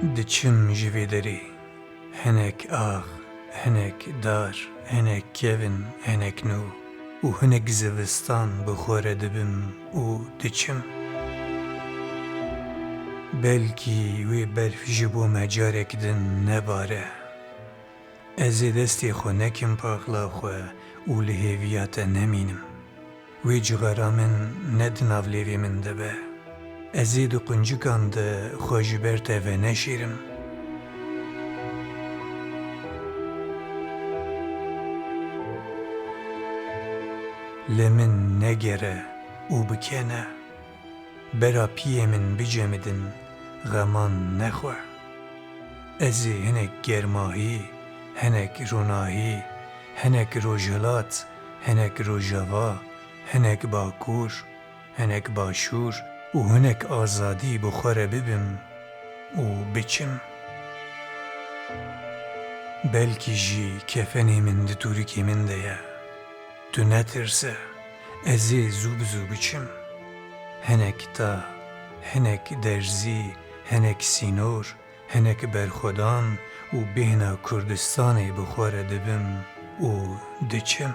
Diçim ji vê derê, hinek ax, hinek dar, hinek kevin, hinek nû û hinek zivistan bi xwe re dibim û diçim. Belkî wê berf ji bo me carek din nebare. Ez ê destê xwe nekim paxla xwe û li hêviya te nemînim. Wê cixera min ne di nav lêvê min de be. Ez ê di quncikan de xwe ji ber te ve neşîrim. Li min negere û bikene. Bera piyê min bicemidin, xeman nexwe. Ez ê hinek germahî, hinek ronahî, hinek rojhilat, hinek rojava, hinek bakur, hinek başûr û hinek azadî bi xwe re bibim û biçim. Belkî jî kefenê min di tûrikê min de ye. Tu netirse, ez ê zû bi zû biçim. Hinek ta, hinek derzî, hinek sînor, hinek berxwedan û bêhna Kurdistanê bi xwe re dibim û diçim.